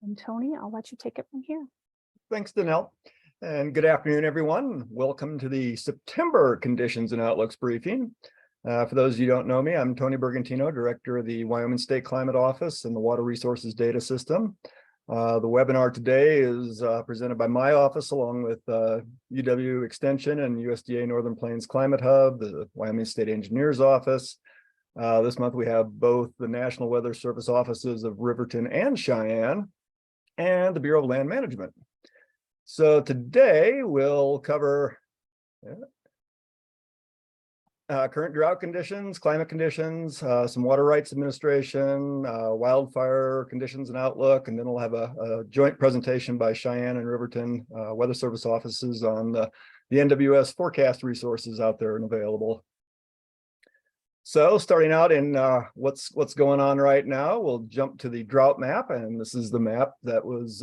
And Tony, I'll let you take it from here. Thanks, Danelle. And good afternoon, everyone. Welcome to the September Conditions and Outlooks briefing. For those of you who don't know me, I'm Tony Bergantino, Director of the Wyoming State Climate Office and the Water Resources Data System. The webinar today is presented by my office along with UW Extension and USDA Northern Plains Climate Hub, the Wyoming State Engineers Office. This month we have both the National Weather Service offices of Riverton and Cheyenne, and the Bureau of Land Management. So today we'll cover current drought conditions, climate conditions, some water rights administration, wildfire conditions and outlook, and then we'll have a joint presentation by Cheyenne and Riverton Weather Service offices on the NWS forecast resources out there and available. So starting out in what's going on right now, we'll jump to the drought map, and this is the map that was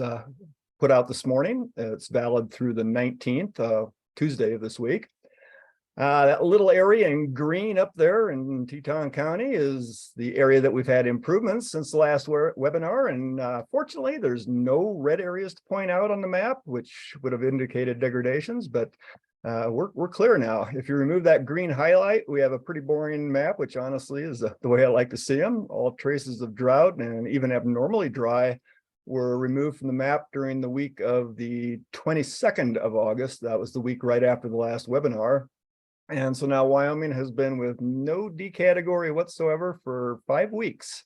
put out this morning. It's valid through the 19th, Tuesday of this week. That little area in green up there in Teton County is the area that we've had improvements since the last webinar, and fortunately there's no red areas to point out on the map, which would have indicated degradations, but we're clear now. If you remove that green highlight, we have a pretty boring map, which honestly is the way I like to see them. All traces of drought and even abnormally dry were removed from the map during the week of the 22nd of August. That was the week right after the last webinar. And so now Wyoming has been with no D category whatsoever for 5 weeks.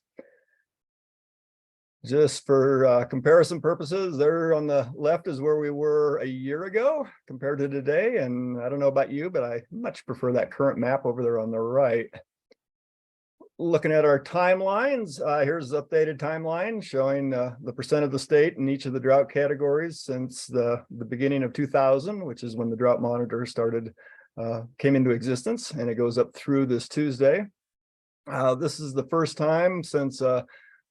Just for comparison purposes, there on the left is where we were a year ago compared to today. And I don't know about you, but I much prefer that current map over there on the right. Looking at our timelines, here's the updated timeline showing the percent of the state in each of the drought categories since the beginning of 2000, which is when the drought monitor came into existence, and it goes up through this Tuesday. This is the first time since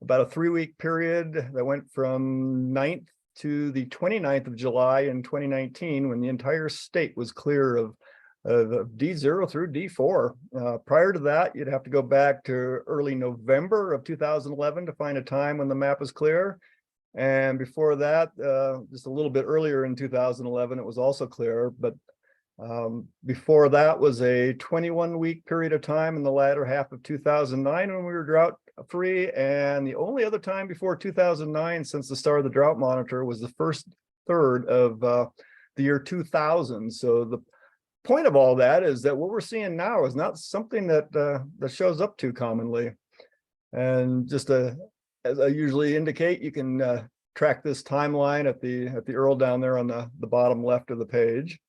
about a 3-week period that went from 9th to the 29th of July in 2019, when the entire state was clear of D0 through D4. Prior to that, you'd have to go back to early November of 2011 to find a time when the map was clear. And before that, just a little bit earlier in 2011, it was also clear. But before that was a 21-week period of time in the latter half of 2009 when we were drought free. And the only other time before 2009 since the start of the drought monitor was the first third of the year 2000. So the point of all that is that what we're seeing now is not something that shows up too commonly. And just as I usually indicate, you can track this timeline at the URL down there on the bottom left of the page.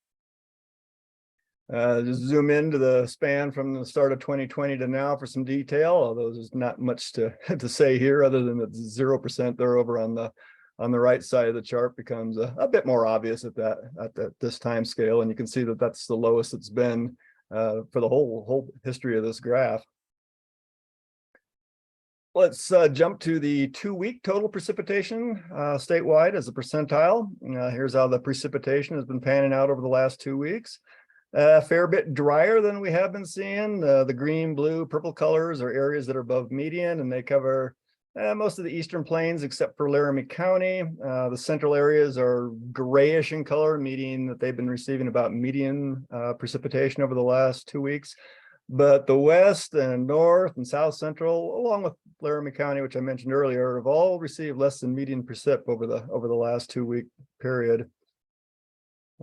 Just zoom into the span from the start of 2020 to now for some detail, although there's not much to say here other than that 0% there over on the right side of the chart becomes a bit more obvious at this time scale. And you can see that that's the lowest it's been for the whole history of this graph. Let's jump to the 2-week total precipitation statewide as a percentile. Here's how the precipitation has been panning out over the last 2 weeks. A fair bit drier than we have been seeing. The green, blue, purple colors are areas that are above median, and they cover most of the eastern plains except for Laramie County. The central areas are grayish in color, meaning that they've been receiving about median precipitation over the last 2 weeks. But the west and north and south central, along with Laramie County, which I mentioned earlier, have all received less than median precip over the last 2-week period.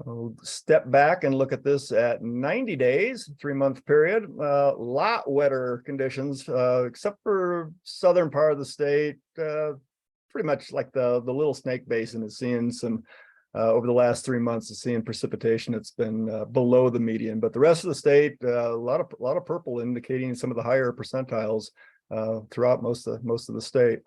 We'll step back and look at this at 90 days, 3-month period. A lot wetter conditions, except for southern part of the state. Pretty much like the Little Snake Basin is seeing some, over the last 3 months, is seeing precipitation that's been below the median. But the rest of the state, a lot of purple indicating some of the higher percentiles throughout most of the state.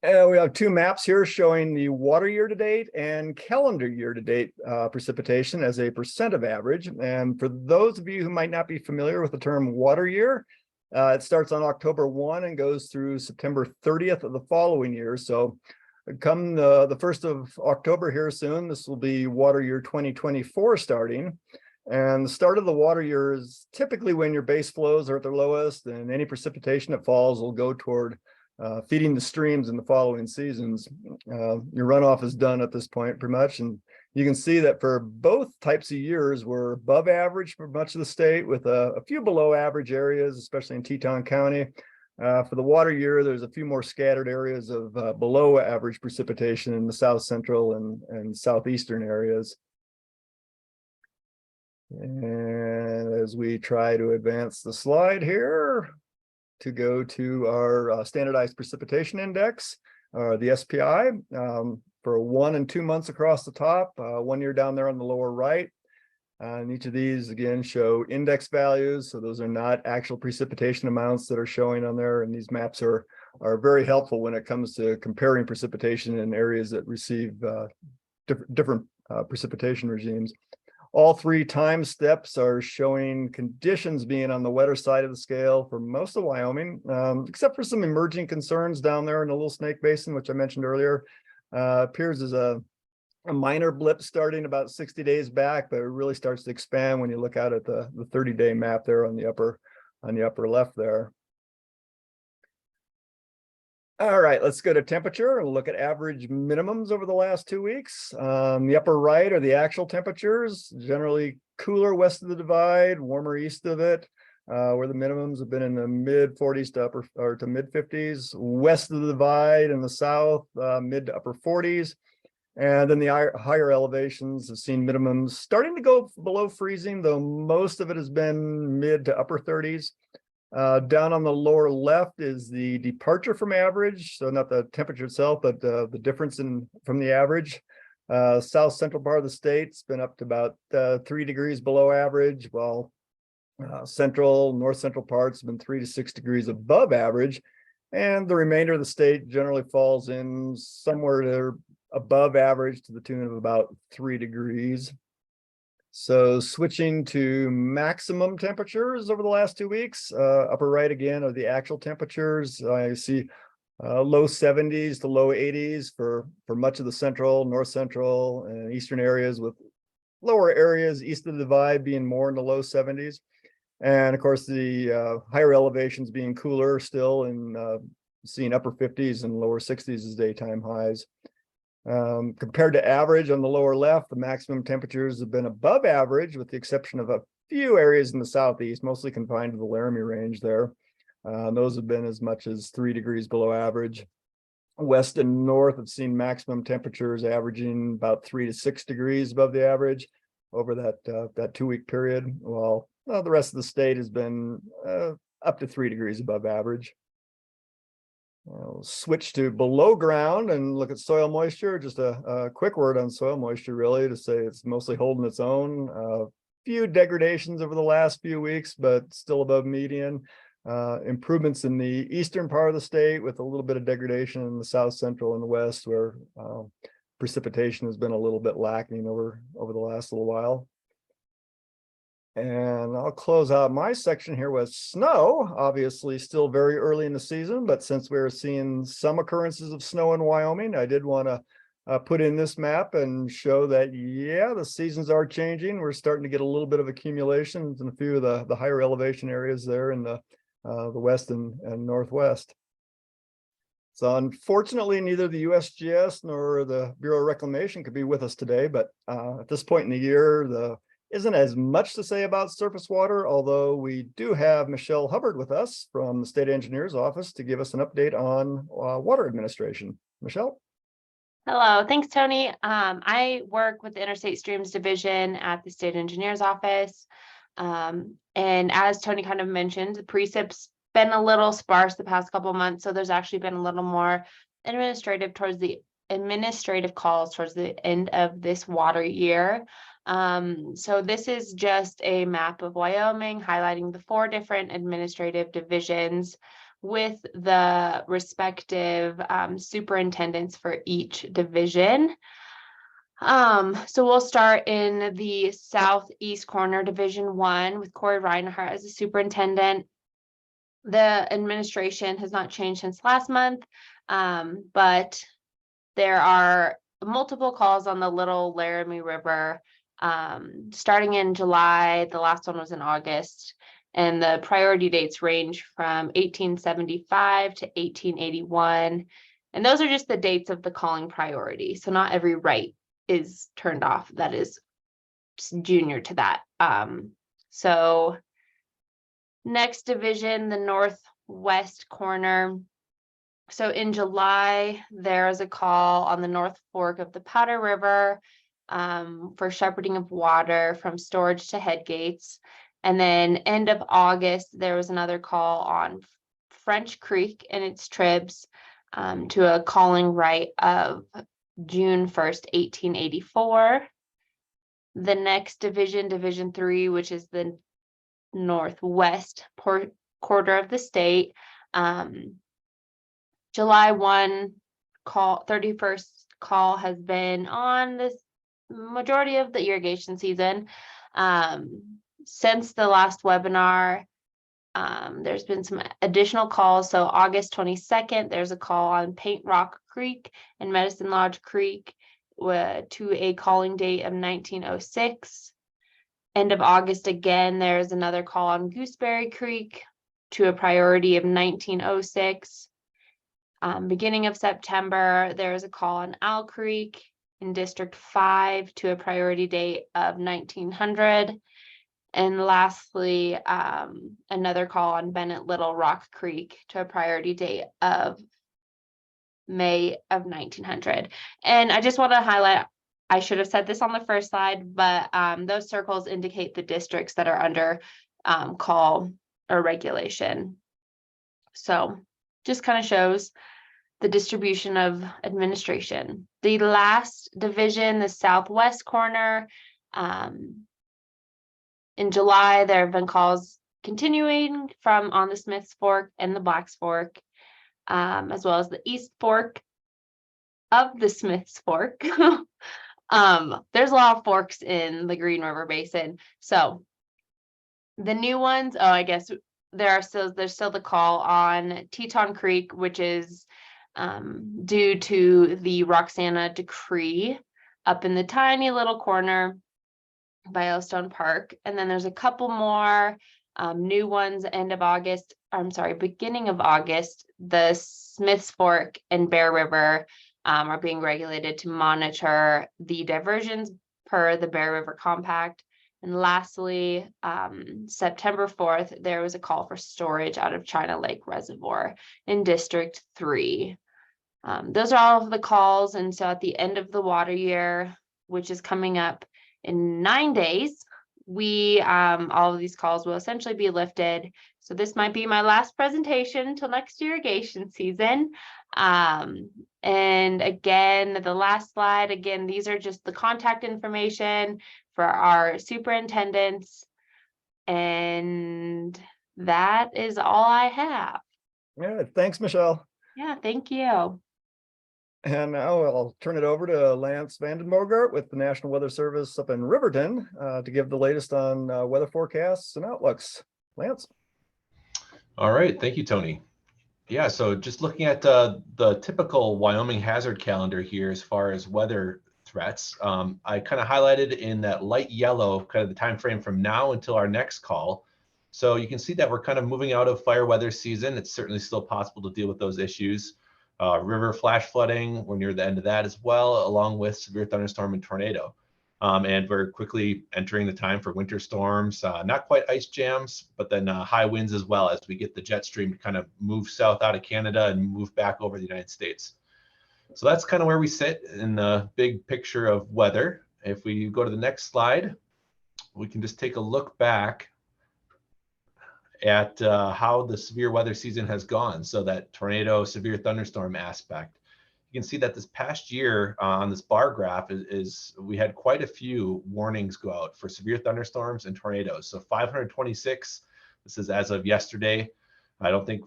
We have 2 maps here showing the water year-to-date and calendar year-to-date precipitation as a percent of average. And for those of you who might not be familiar with the term water year, it starts on October 1 and goes through September 30th of the following year. So come the 1st of October here soon, this will be water year 2024 starting. And the start of the water year is typically when your base flows are at their lowest, and any precipitation that falls will go toward feeding the streams in the following seasons. Your runoff is done at this point pretty much, and you can see that for both types of years, we're above average for much of the state, with a few below average areas, especially in Teton County. For the water year, there's a few more scattered areas of below average precipitation in the south central and southeastern areas. And as we try to advance the slide here to go to our standardized precipitation index, the SPI, for 1 and 2 months across the top, 1 year down there on the lower right. And each of these again show index values. So those are not actual precipitation amounts that are showing on there. And these maps are very helpful when it comes to comparing precipitation in areas that receive different precipitation regimes. All 3 time steps are showing conditions being on the wetter side of the scale for most of Wyoming, except for some emerging concerns down there in the Little Snake Basin, which I mentioned earlier. Appears as a minor blip starting about 60 days back, but it really starts to expand when you look out at the 30-day map there on the upper left there. All right, let's go to temperature and look at average minimums over the last 2 weeks. The upper right are the actual temperatures, generally cooler west of the divide, warmer east of it, where the minimums have been in the mid 40s to mid 50s, west of the divide in the south, mid to upper 40s. And then the higher elevations have seen minimums starting to go below freezing, though most of it has been mid to upper 30s. Down on the lower left is the departure from average, so not the temperature itself, but the difference from the average. South central part of the state's been up to about 3 degrees below average, while north central parts have been 3 to 6 degrees above average, and the remainder of the state generally falls in somewhere to above average to the tune of about 3 degrees. So switching to maximum temperatures over the last 2 weeks, upper right again are the actual temperatures. I see low 70s to low 80s for much of the central, north central, and eastern areas, with lower areas east of the divide being more in the low 70s. And of course, the higher elevations being cooler still, and seeing upper 50s and lower 60s as daytime highs. Compared to average on the lower left, the maximum temperatures have been above average, with the exception of a few areas in the southeast, mostly confined to the Laramie range there. Those have been as much as 3 degrees below average. West and north have seen maximum temperatures averaging about 3 to 6 degrees above the average over that 2 week period, while the rest of the state has been up to 3 degrees above average. We'll switch to below ground and look at soil moisture. Just a quick word on soil moisture, really, to say it's mostly holding its own. Few degradations over the last few weeks, but still above median. Improvements in the eastern part of the state, with a little bit of degradation in the south central and the west, where precipitation has been a little bit lacking over the last little while. And I'll close out my section here with snow. Obviously still very early in the season, but since we're seeing some occurrences of snow in Wyoming, I did want to put in this map and show that, yeah, the seasons are changing. We're starting to get a little bit of accumulations in a few of the higher elevation areas there in the west and northwest. So unfortunately, neither the USGS nor the Bureau of Reclamation could be with us today, but at this point in the year, there isn't as much to say about surface water, although we do have Michelle Hubbard with us from the State Engineer's Office to give us an update on water administration. Michelle? Hello, thanks, Tony. I work with the Interstate Streams Division at the State Engineer's Office. And as Tony kind of mentioned, the precip's been a little sparse the past couple of months, so there's actually been a little more administrative calls towards the end of this water year. So this is just a map of Wyoming highlighting the 4 different administrative divisions with the respective superintendents for each division. So we'll start in the southeast corner, Division 1, with Corey Reinhardt as the superintendent. The administration has not changed since last month, but there are multiple calls on the Little Laramie River starting in July. The last one was in August, And the priority dates range from 1875 to 1881. And those are just the dates of the calling priority. So not every right is turned off. That is junior to that. So next division, the northwest corner. So in July, there is a call on the North Fork of the Powder River for shepherding of water from storage to head gates. And then end of August, there was another call on French Creek and its tribs to a calling right of June 1st, 1884. The next division, Division 3, which is the northwest quarter of the state, July 1 call, 31st call has been on this majority of the irrigation season. Since the last webinar, there's been some additional calls. So August 22nd, there's a call on Paint Rock Creek and Medicine Lodge Creek to a calling date of 1906. End of August, again, there's another call on Gooseberry Creek to a priority of 1906. Beginning of September, there's a call on Owl Creek in District 5 to a priority date of 1900. And lastly, another call on Bennett Little Rock Creek to a priority date of May of 1900. And I just want to highlight, I should have said this on the first slide, but those circles indicate the districts that are under call or regulation. So just kind of shows the distribution of administration. The last division, the southwest corner, in July, there have been calls continuing from on the Smiths Fork and the Blacks Fork, as well as the East Fork of the Smiths Fork. There's a lot of forks in the Green River Basin. So the new ones, I guess there's still the call on Teton Creek, which is due to the Roxana decree up in the tiny little corner by Yellowstone Park. And then there's a couple more new ones beginning of August. The Smiths Fork and Bear River are being regulated to monitor the diversions per the Bear River Compact. And lastly, September 4th, there was a call for storage out of China Lake Reservoir in District 3. Those are all of the calls. And so at the end of the water year, which is coming up in 9 days, all of these calls will essentially be lifted. So this might be my last presentation until next irrigation season. And again, the last slide, again, these are just the contact information for our superintendents. And that is all I have. Yeah, thanks, Michelle. Yeah, thank you. And now I'll turn it over to Lance Vandenbogart with the National Weather Service up in Riverton to give the latest on weather forecasts and outlooks. Lance. All right, thank you, Tony. Yeah, so just looking at the typical Wyoming hazard calendar here as far as weather threats, I kind of highlighted in that light yellow kind of the time frame from now until our next call. So you can see that we're kind of moving out of fire weather season. It's certainly still possible to deal with those issues. River flash flooding, we're near the end of that as well, along with severe thunderstorm and tornado. And we're quickly entering the time for winter storms, not quite ice jams, but then high winds as well as we get the jet stream to kind of move south out of Canada and move back over the United States. So that's kind of where we sit in the big picture of weather. If we go to the next slide, we can just take a look back at how the severe weather season has gone. So that tornado, severe thunderstorm aspect. You can see that this past year on this bar graph is we had quite a few warnings go out for severe thunderstorms and tornadoes. So 526, this is as of yesterday. I don't think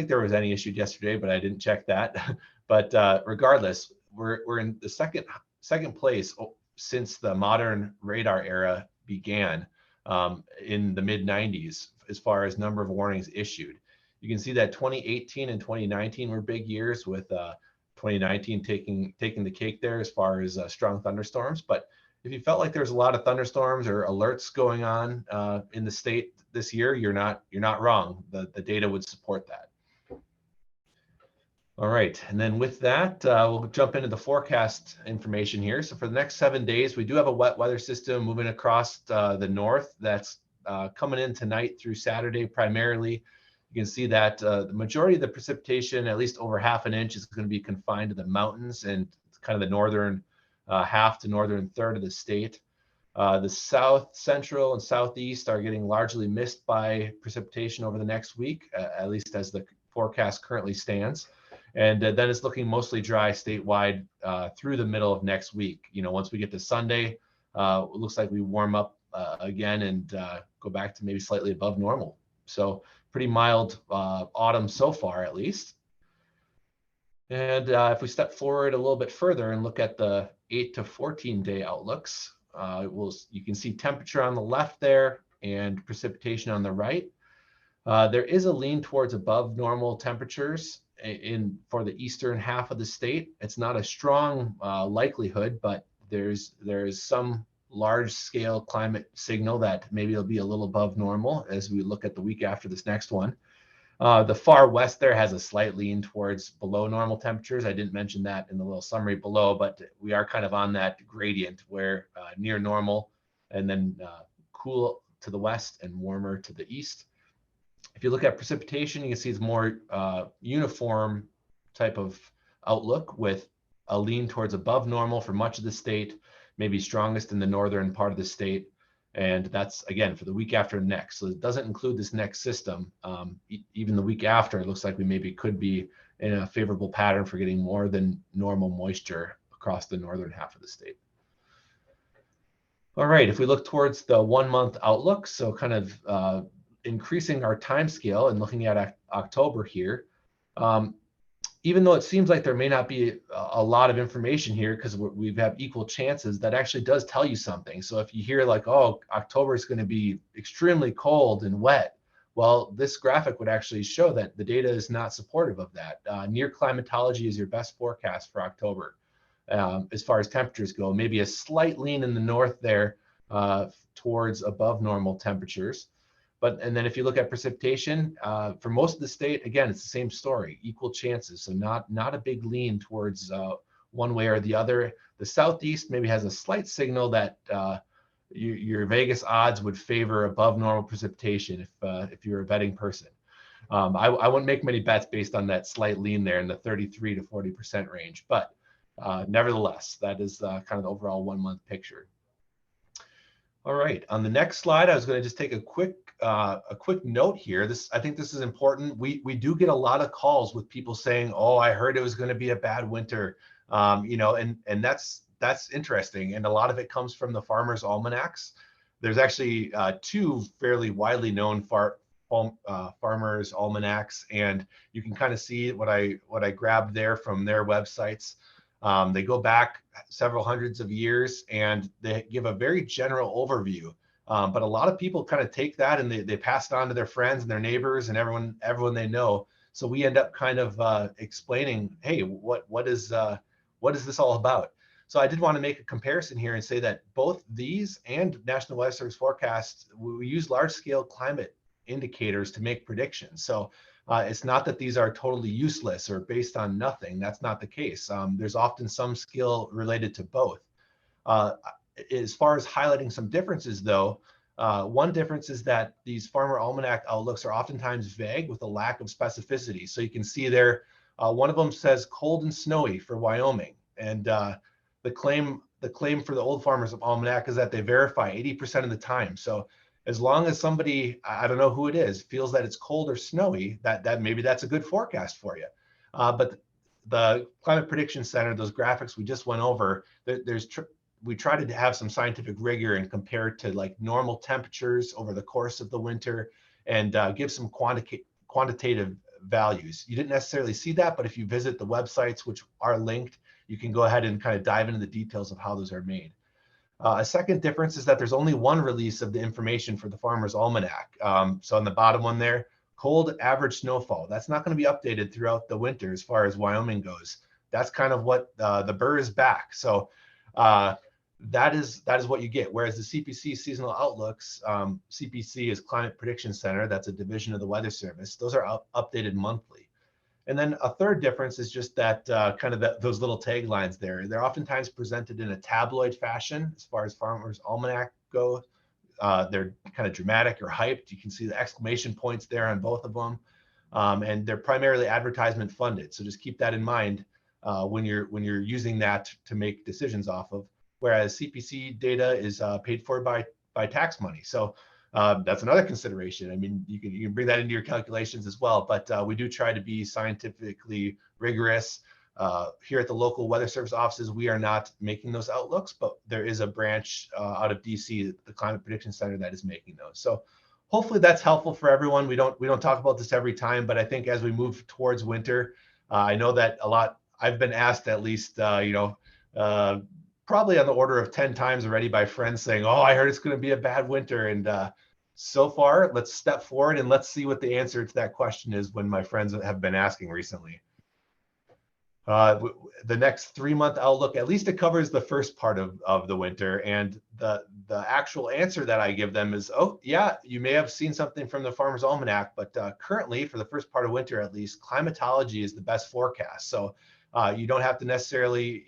there was any issued yesterday, but I didn't check that. But regardless, we're in the second place since the modern radar era began in the mid 90s as far as number of warnings issued. You can see that 2018 and 2019 were big years with 2019 taking the cake there as far as strong thunderstorms. But if you felt like there's a lot of thunderstorms or alerts going on in the state this year, you're not wrong. The data would support that. All right, and then with that, we'll jump into the forecast information here. So for the next 7 days, we do have a wet weather system moving across the north that's coming in tonight through Saturday primarily. You can see that the majority of the precipitation, at least over ½ an inch, is going to be confined to the mountains and kind of the northern half to northern third of the state. The south, central, and southeast are getting largely missed by precipitation over the next week, at least as the forecast currently stands. And then it's looking mostly dry statewide through the middle of next week. You know, once we get to Sunday, it looks like we warm up again and go back to maybe slightly above normal. So pretty mild autumn so far, at least. And if we step forward a little bit further and look at the 8 to 14 day outlooks, you can see temperature on the left there and precipitation on the right. There is a lean towards above normal temperatures for the eastern half of the state. It's not a strong likelihood, but there's some large scale climate signal that maybe it'll be a little above normal as we look at the week after this next one. The far west there has a slight lean towards below normal temperatures. I didn't mention that in the little summary below, but we are kind of on that gradient where near normal and then cool to the west and warmer to the east. If you look at precipitation, you can see it's more uniform type of outlook with a lean towards above normal for much of the state, maybe strongest in the northern part of the state. And that's, again, for the week after next. So it doesn't include this next system. Even the week after, it looks like we maybe could be in a favorable pattern for getting more than normal moisture across the northern half of the state. All right, if we look towards the 1 month outlook, so kind of increasing our time scale and looking at October here, even though it seems like there may not be a lot of information here because we have equal chances, that actually does tell you something. So if you hear like, oh, October is going to be extremely cold and wet, well, this graphic would actually show that the data is not supportive of that. Near climatology is your best forecast for October as far as temperatures go. Maybe a slight lean in the north there towards above normal temperatures. And then if you look at precipitation, for most of the state, again, it's the same story, equal chances. So not a big lean towards one way or the other. The southeast maybe has a slight signal that your Vegas odds would favor above normal precipitation if you're a betting person. I wouldn't make many bets based on that slight lean there in the 33 to 40% range. But nevertheless, that is kind of the overall 1 month picture. All right, on the next slide, I was going to just take a quick note here. I think this is important. We do get a lot of calls with people saying, "Oh, I heard it was going to be a bad winter," you know, and that's interesting. And a lot of it comes from the farmers' almanacs. There's actually 2 fairly widely known farmers' almanacs, and you can kind of see what I grabbed there from their websites. They go back several hundreds of years and they give a very general overview. But a lot of people kind of take that and they pass it on to their friends and their neighbors and everyone they know. So we end up kind of explaining, hey, what is this all about? So I did want to make a comparison here and say that both these and National Weather Service forecasts, we use large scale climate indicators to make predictions. So it's not that these are totally useless or based on nothing. That's not the case. There's often some skill related to both. As far as highlighting some differences, though, one difference is that these farmer almanac outlooks are oftentimes vague with a lack of specificity. So you can see there, one of them says cold and snowy for Wyoming, and the claim for the old farmers almanac is that they verify 80% of the time. So as long as somebody, I don't know who it is, feels that it's cold or snowy, that maybe that's a good forecast for you. But the Climate Prediction Center, those graphics we just went over, we try to have some scientific rigor and compare to like normal temperatures over the course of the winter and give some quantitative values. You didn't necessarily see that, but if you visit the websites, which are linked, you can go ahead and kind of dive into the details of how those are made. A second difference is that there's only one release of the information for the Farmer's Almanac. So on the bottom one there, cold average snowfall. That's not going to be updated throughout the winter as far as Wyoming goes. That's kind of what the burr is back. So that is what you get. Whereas the CPC seasonal outlooks, CPC is Climate Prediction Center. That's a division of the Weather Service. Those are updated monthly. And then a third difference is just that those little taglines there. They're oftentimes presented in a tabloid fashion as far as Farmer's Almanac go. They're kind of dramatic or hyped. You can see the exclamation points there on both of them. And they're primarily advertisement funded. So just keep that in mind when you're using that to make decisions off of. Whereas CPC data is paid for by tax money. So that's another consideration. I mean, you can bring that into your calculations as well, but we do try to be scientifically rigorous. Here at the local Weather Service offices, we are not making those outlooks, but there is a branch out of DC, the Climate Prediction Center, that is making those. So hopefully that's helpful for everyone. We don't talk about this every time, but I think as we move towards winter, I know that I've been asked at least, probably on the order of 10 times already by friends saying, oh, I heard it's going to be a bad winter. And so far, let's step forward and let's see what the answer to that question is when my friends have been asking recently. The next 3-month outlook, at least it covers the first part of the winter. And the actual answer that I give them is, oh, yeah, you may have seen something from the Farmer's Almanac, but currently, for the first part of winter at least, climatology is the best forecast. So you don't have to necessarily,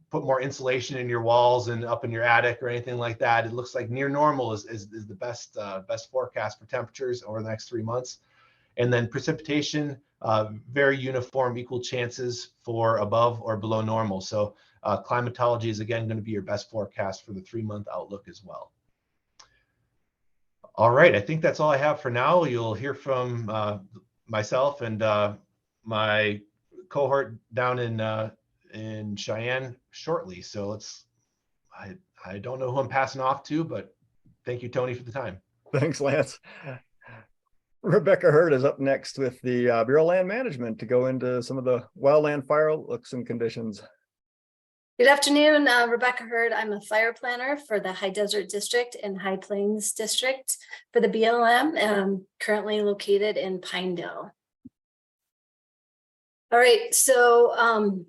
put more insulation in your walls and up in your attic or anything like that. It looks like near normal is the best forecast for temperatures over the next 3 months. And then precipitation, very uniform, equal chances for above or below normal. So climatology is again going to be your best forecast for the 3-month outlook as well. All right, I think that's all I have for now. You'll hear from myself and my cohort down in Cheyenne shortly. So I don't know who I'm passing off to, but thank you, Tony, for the time. Thanks, Lance. Rebecca Hurd is up next with the Bureau of Land Management to go into some of the wildland fire outlooks and conditions. Good afternoon, Rebecca Hurd. I'm a fire planner for the High Desert District and High Plains District for the BLM, currently located in Pinedale. All right, so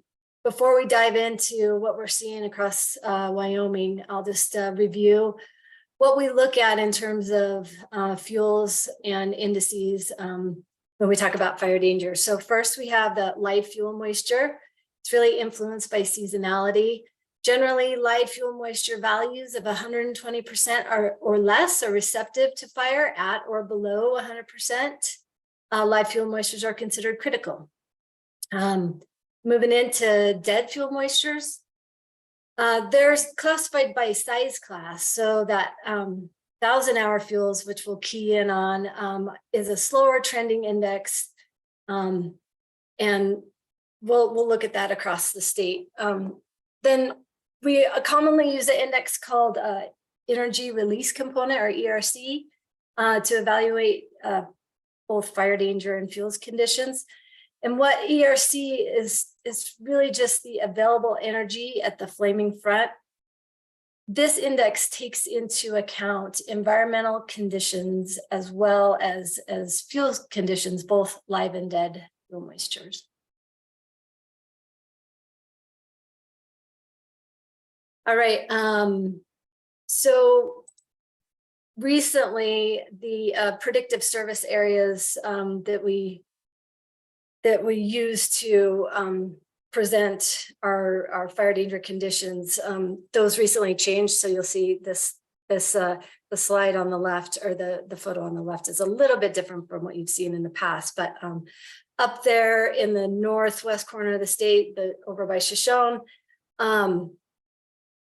before we dive into what we're seeing across Wyoming, I'll just review what we look at in terms of fuels and indices when we talk about fire danger. So first we have the live fuel moisture. It's really influenced by seasonality. Generally, live fuel moisture values of 120% or less are receptive to fire. At or below 100%, live fuel moistures are considered critical. Moving into dead fuel moistures, they're classified by size class. So that 1,000-hour fuels, which we'll key in on, is a slower trending index, and we'll look at that across the state. Then we commonly use an index called Energy Release Component, or ERC, to evaluate both fire danger and fuels conditions. And what ERC is really just the available energy at the flaming front. This index takes into account environmental conditions as well as fuel conditions, both live and dead fuel moistures. All right, so recently the predictive service areas that we use to present our fire danger conditions, those recently changed. So you'll see the slide on the left, or the photo on the left, is a little bit different from what you've seen in the past. But up there in the northwest corner of the state, over by Shoshone,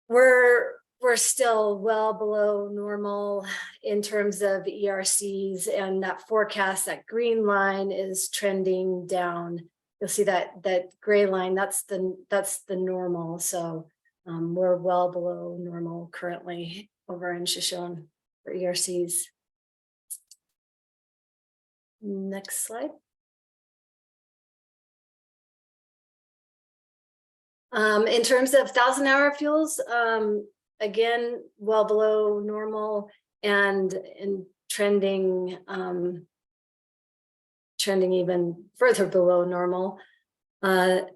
we're still well below normal in terms of ERCs, and that forecast, that green line, is trending down. You'll see that gray line, that's the normal. So we're well below normal currently over in Shoshone for ERCs. Next slide. In terms of 1,000-hour fuels, again, well below normal and trending even further below normal for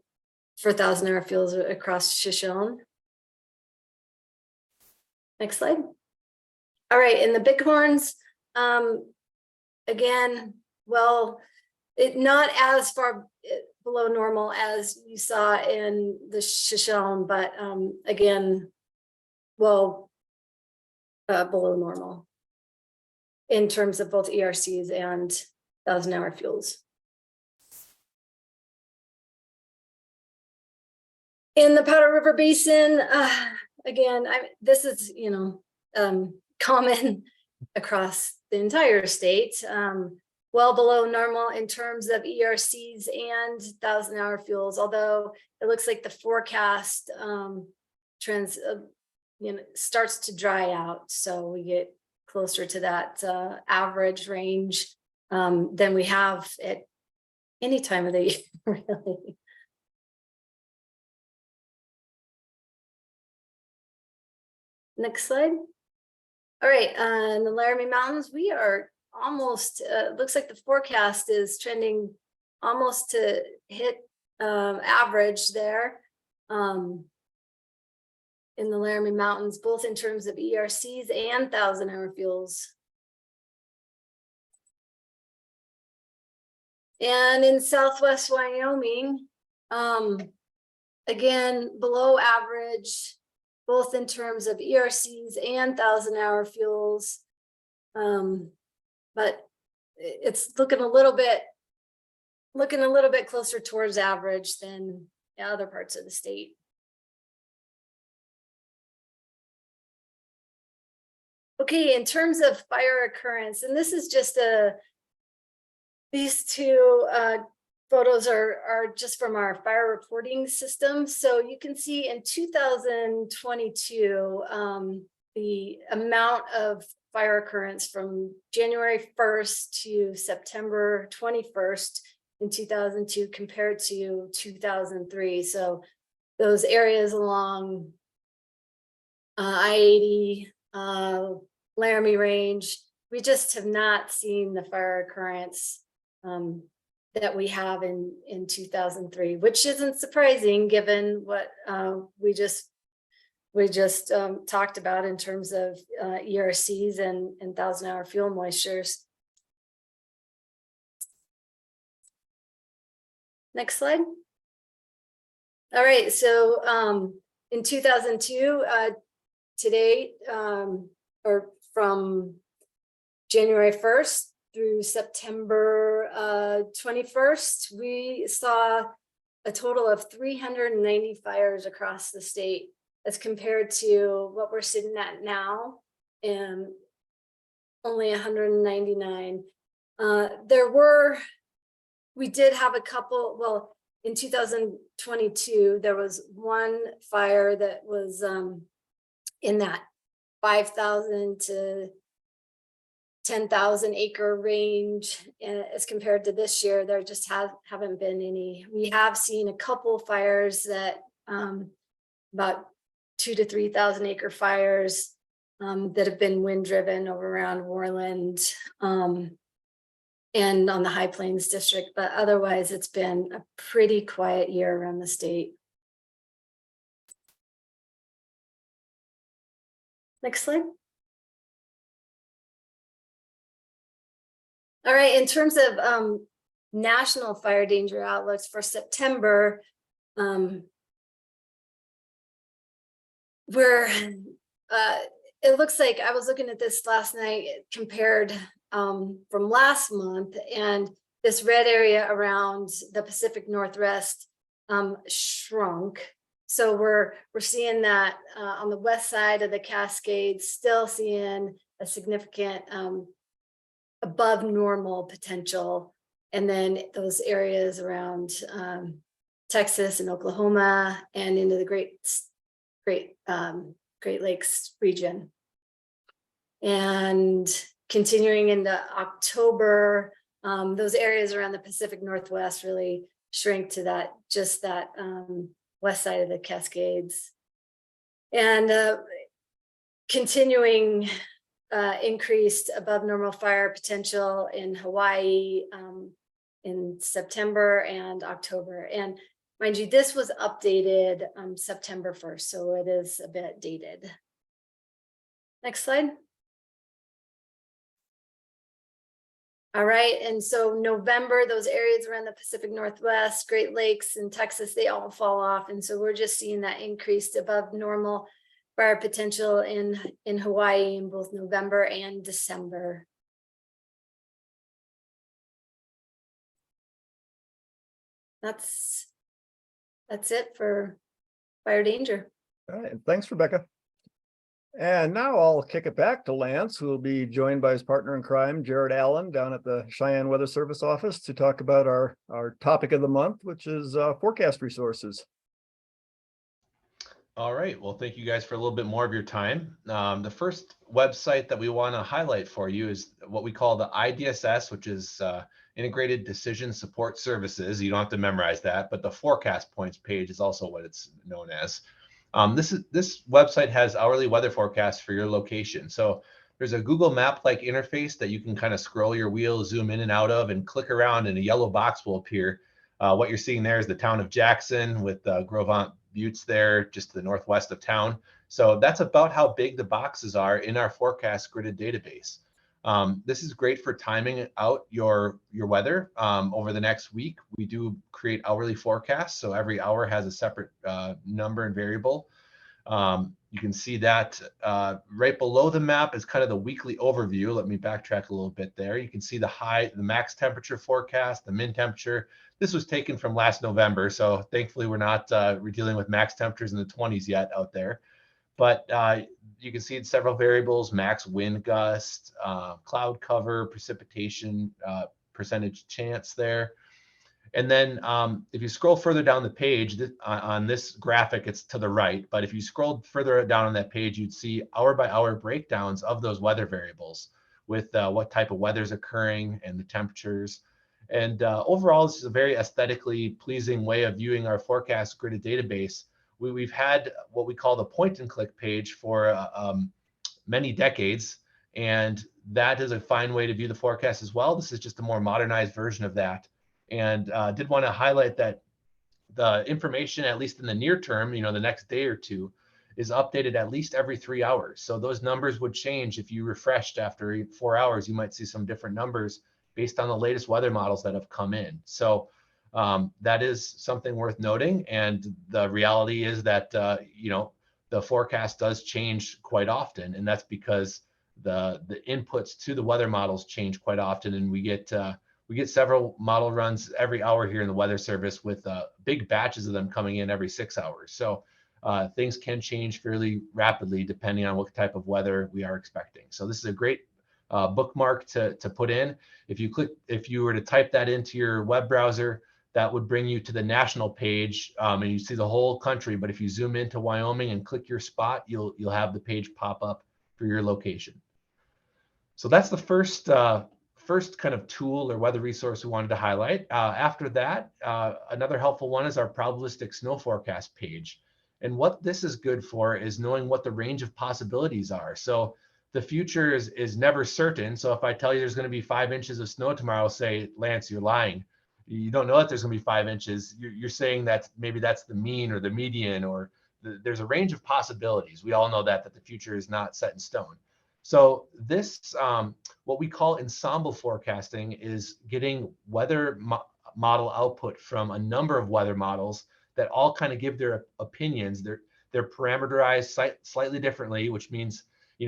1,000-hour fuels across Shoshone. Next slide. All right, in the bighorns, again, well, not as far below normal as you saw in the Shoshone, but again, well, below normal in terms of both ERCs and 1,000-hour fuels. In the Powder River Basin, again, this is, common across the entire state, well below normal in terms of ERCs and 1,000-hour fuels, although it looks like the forecast trends, starts to dry out. So we get closer to that average range than we have at any time of the year, really. Next slide. All right, in the Laramie Mountains, we are almost, looks like the forecast is trending almost to hit average there in the Laramie Mountains, both in terms of ERCs and 1,000-hour fuels. And in Southwest Wyoming, again, below average, both in terms of ERCs and 1,000-hour fuels. But it's looking a little bit closer towards average than the other parts of the state. Okay, in terms of fire occurrence, and this is just these two photos are just from our fire reporting system. So you can see in 2022, the amount of fire occurrence from January 1st to September 21st in 2002 compared to 2003. So those areas along I-80, Laramie Range, we just have not seen the fire occurrence that we have in 2003, which isn't surprising given what we just talked about in terms of ERCs and 1,000-hour fuel moistures. Next slide. All right, so in 2002, to date, or from January 1st through September 21st, we saw a total of 390 fires across the state as compared to what we're sitting at now, and only 199. We did have a couple, well, in 2022, there was one fire that was in that 5,000 to 10,000 acre range, and as compared to this year, there just haven't been any. We have seen a couple fires that about 2,000 to 3,000 acre fires that have been wind driven over around Worland and on the High Plains district, but otherwise it's been a pretty quiet year around the state. Next slide. All right, in terms of national fire danger outlooks for September, it looks like, I was looking at this last night compared from last month, and this red area around the Pacific Northwest shrunk. So we're seeing that on the west side of the Cascades, still seeing a significant above normal potential, and then those areas around Texas and Oklahoma and into the Great Lakes region. And continuing into October, those areas around the Pacific Northwest really shrink to that west side of the Cascades. And continuing increased above normal fire potential in Hawaii in September and October. And mind you, this was updated September 1st, so it is a bit dated. Next slide. All right, and so November, those areas around the Pacific Northwest, Great Lakes and Texas, they all fall off. And so we're just seeing that increased above normal fire potential in Hawaii in both November and December. That's it for fire danger. All right, thanks, Rebecca. And now I'll kick it back to Lance, who will be joined by his partner in crime, Jared Allen, down at the Cheyenne Weather Service office to talk about our topic of the month, which is forecast resources. All right, well, thank you guys for a little bit more of your time. The first website that we want to highlight for you is what we call the IDSS, which is Integrated Decision Support Services. You don't have to memorize that, but the forecast points page is also what it's known as. This website has hourly weather forecasts for your location. So there's a Google Map-like interface that you can kind of scroll your wheel, zoom in and out of, and click around, and a yellow box will appear. What you're seeing there is the town of Jackson with Grovant Buttes there, just to the northwest of town. So that's about how big the boxes are in our forecast gridded database. This is great for timing out your weather over the next week. We do create hourly forecasts, so every hour has a separate number and variable. You can see that right below the map is kind of the weekly overview. Let me backtrack a little bit there. You can see the max temperature forecast, the min temperature. This was taken from last November, so thankfully we're not dealing with max temperatures in the 20s yet out there. But you can see several variables: max wind gust, cloud cover, precipitation, percentage chance there. And then if you scroll further down the page, on this graphic, it's to the right. But if you scrolled further down on that page, you'd see hour by hour breakdowns of those weather variables with what type of weather is occurring and the temperatures. And overall, this is a very aesthetically pleasing way of viewing our forecast gridded database. We've had what we call the point and click page for many decades, and that is a fine way to view the forecast as well. This is just a more modernized version of that. And did want to highlight that the information, at least in the near term, the next day or two, is updated at least every 3 hours. So those numbers would change if you refreshed after 4 hours. You might see some different numbers based on the latest weather models that have come in. So that is something worth noting. And the reality is that, the forecast does change quite often. And that's because the inputs to the weather models change quite often. And we get several model runs every hour here in the Weather Service with big batches of them coming in every 6 hours. So things can change fairly rapidly depending on what type of weather we are expecting. So this is a great bookmark to put in. If you were to type that into your web browser, that would bring you to the national page, and you see the whole country. But if you zoom into Wyoming and click your spot, you'll have the page pop up for your location. So that's the first kind of tool or weather resource we wanted to highlight. After that, another helpful one is our probabilistic snow forecast page. And what this is good for is knowing what the range of possibilities are. So the future is never certain. So if I tell you there's going to be 5 inches of snow tomorrow, say, Lance, you're lying. You don't know that there's going to be 5 inches. You're saying that maybe that's the mean or the median, or there's a range of possibilities. We all know that the future is not set in stone. So this, what we call ensemble forecasting, is getting weather model output from a number of weather models that all kind of give their opinions. They're parameterized slightly differently, which means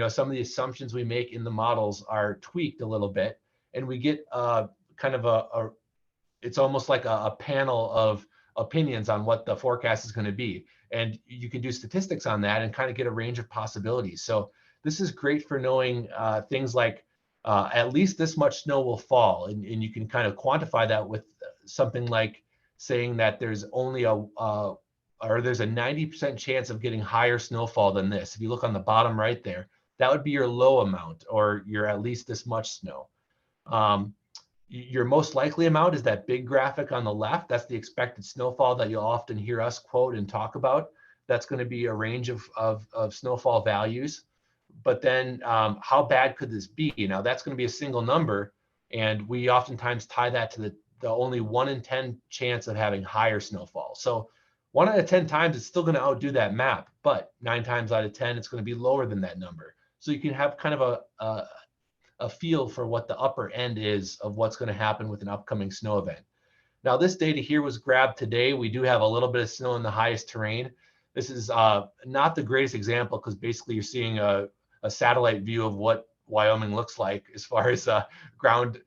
some of the assumptions we make in the models are tweaked a little bit, and we get kind of it's almost like a panel of opinions on what the forecast is going to be, and you can do statistics on that and kind of get a range of possibilities. So this is great for knowing things like at least this much snow will fall, and you can kind of quantify that with something like saying that there's only there's a 90% chance of getting higher snowfall than this. If you look on the bottom right there, that would be your low amount, or your at least this much snow. Your most likely amount is that big graphic on the left. That's the expected snowfall that you'll often hear us quote and talk about. That's going to be a range of snowfall values. But then how bad could this be? Now that's going to be a single number, and we oftentimes tie that to the only 1 in 10 chance of having higher snowfall. So 1 out of 10 times it's still going to outdo that map, but 9 times out of 10 it's going to be lower than that number. so you can have kind of a feel for what the upper end is of what's going to happen with an upcoming snow event. Now, this data here was grabbed today. We do have a little bit of snow in the highest terrain. This is not the greatest example because basically you're seeing a satellite view of what Wyoming looks like as far as ground,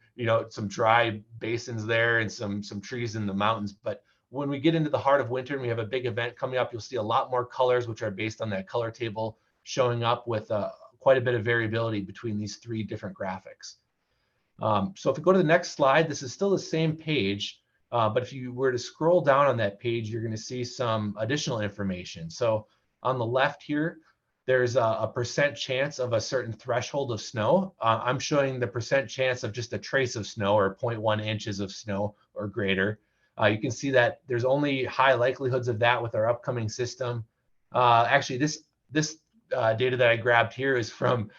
some dry basins there and some trees in the mountains. But when we get into the heart of winter and we have a big event coming up, you'll see a lot more colors, which are based on that color table showing up with quite a bit of variability between these three different graphics. So if we go to the next slide, this is still the same page, but if you were to scroll down on that page, you're going to see some additional information. So on the left here, there's a percent chance of a certain threshold of snow. I'm showing the percent chance of just a trace of snow or 0.1 inches of snow or greater. You can see that there's only high likelihoods of that with our upcoming system. Actually, this data that I grabbed here is from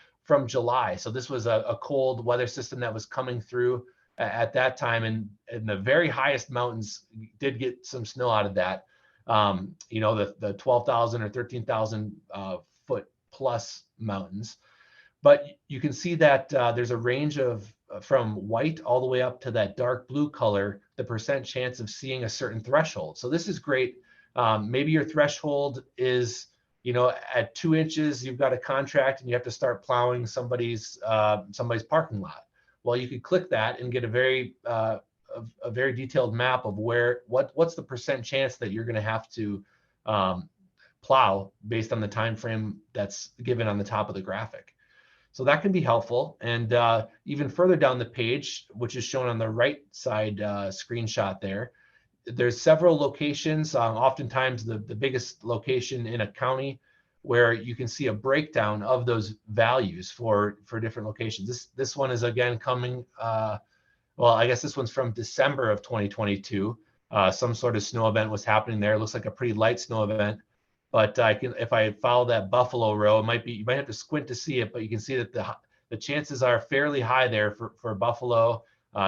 July. So this was a cold weather system that was coming through at that time, and the very highest mountains did get some snow out of that. The 12,000 or 13,000 foot plus mountains. But you can see that there's a range of from white all the way up to that dark blue color, the percent chance of seeing a certain threshold. So this is great. Maybe your threshold is, at 2 inches, you've got a contract and you have to start plowing somebody's parking lot. Well, you could click that and get a very detailed map of what's the percent chance that you're going to have to plow based on the time frame that's given on the top of the graphic. So that can be helpful. And even further down the page, which is shown on the right side screenshot there, there's several locations, oftentimes the biggest location in a county, where you can see a breakdown of those values for different locations. This one is again coming, well, I guess this one's from December of 2022. Some sort of snow event was happening there. It looks like a pretty light snow event. But if I follow that buffalo row, you might have to squint to see it, but you can see that the chances are fairly high there for buffalo,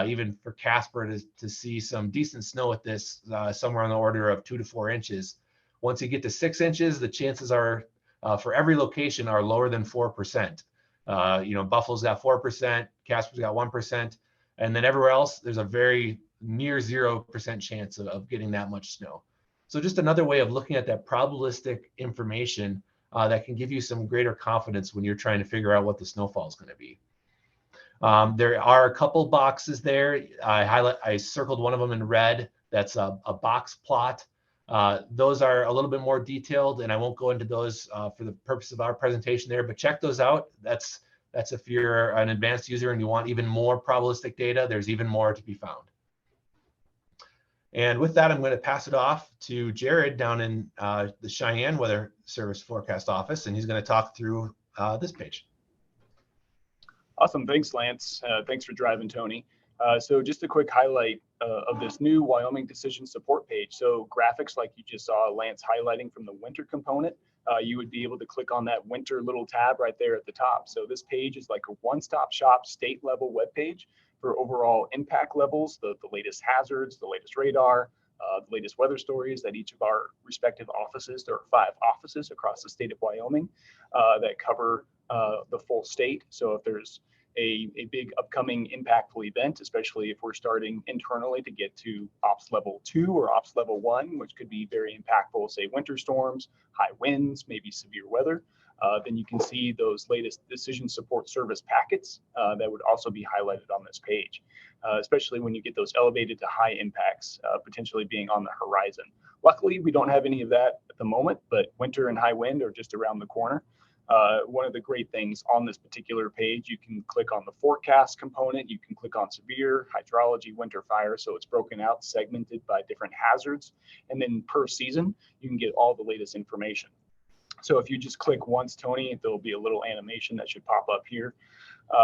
even for Casper to see some decent snow with this, somewhere on the order of 2 to 4 inches. Once you get to 6 inches, the chances are for every location are lower than 4%. Buffalo's got 4%, Casper's got 1%, and then everywhere else there's a very near 0% chance of getting that much snow. So just another way of looking at that probabilistic information that can give you some greater confidence when you're trying to figure out what the snowfall is going to be. There are a couple boxes there. I circled one of them in red. That's a box plot. Those are a little bit more detailed, and I won't go into those for the purpose of our presentation there, but check those out. That's if you're an advanced user and you want even more probabilistic data, there's even more to be found. And with that, I'm going to pass it off to Jared down in the Cheyenne Weather Service Forecast Office, and he's going to talk through this page. Awesome. Thanks, Lance. Thanks for driving, Tony. So just a quick highlight of this new Wyoming Decision Support page. So graphics like you just saw Lance highlighting from the winter component, you would be able to click on that winter little tab right there at the top. So this page is like a one-stop shop state level web page for overall impact levels, the latest hazards, the latest radar, the latest weather stories that each of our respective offices, there are 5 offices across the state of Wyoming that cover the full state. So if there's a big upcoming impactful event, especially if we're starting internally to get to ops level 2 or ops level 1, which could be very impactful, say winter storms, high winds, maybe severe weather, then you can see those latest decision support service packets that would also be highlighted on this page, especially when you get those elevated to high impacts potentially being on the horizon. Luckily, we don't have any of that at the moment, but winter and high wind are just around the corner. One of the great things on this particular page, you can click on the forecast component, you can click on severe, hydrology, winter fire, so it's broken out, segmented by different hazards, and then per season, you can get all the latest information. So if you just click once, Tony, there'll be a little animation that should pop up here.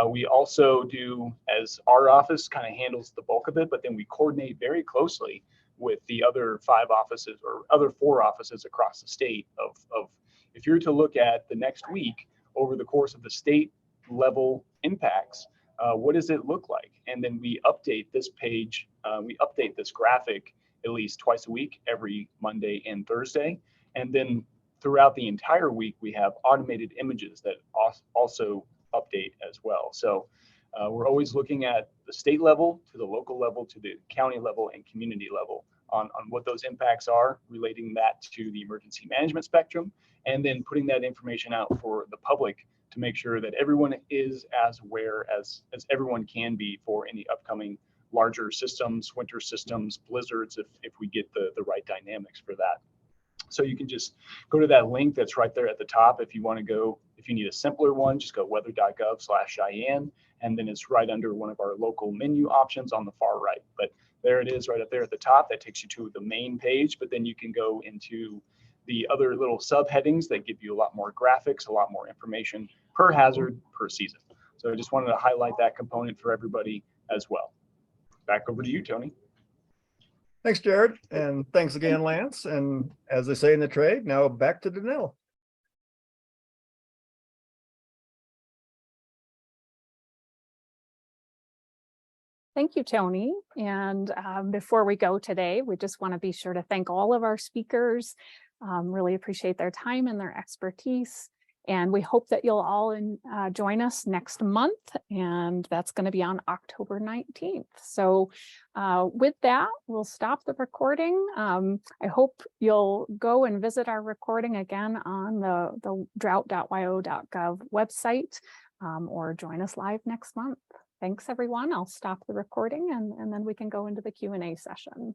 We also do, as our office kind of handles the bulk of it, but then we coordinate very closely with the other 5 offices or other 4 offices across the state of if you're to look at the next week over the course of the state level impacts, what does it look like? And then we update this page, we update this graphic at least twice a week, every Monday and Thursday. And then throughout the entire week, we have automated images that also update as well. So we're always looking at the state level to the local level to the county level and community level on what those impacts are, relating that to the emergency management spectrum, and then putting that information out for the public to make sure that everyone is as aware as everyone can be for any upcoming larger systems, winter systems, blizzards, if we get the right dynamics for that. So you can just go to that link that's right there at the top. If you want to go, if you need a simpler one, just go weather.gov/Cheyenne, and then it's right under one of our local menu options on the far right. But there it is right up there at the top. That takes you to the main page, but then you can go into the other little subheadings that give you a lot more graphics, a lot more information per hazard, per season. So I just wanted to highlight that component for everybody as well. Back over to you, Tony. Thanks, Jared. And thanks again, Lance. And as they say in the trade, now back to Danelle. Thank you, Tony. And before we go today, we just want to be sure to thank all of our speakers. Really appreciate their time and their expertise. And we hope that you'll all join us next month, and that's going to be on October 19th. So with that, we'll stop the recording. I hope you'll go and visit our recording again on the drought.wyo.gov website, or join us live next month. Thanks, everyone. I'll stop the recording and then we can go into the Q&A session.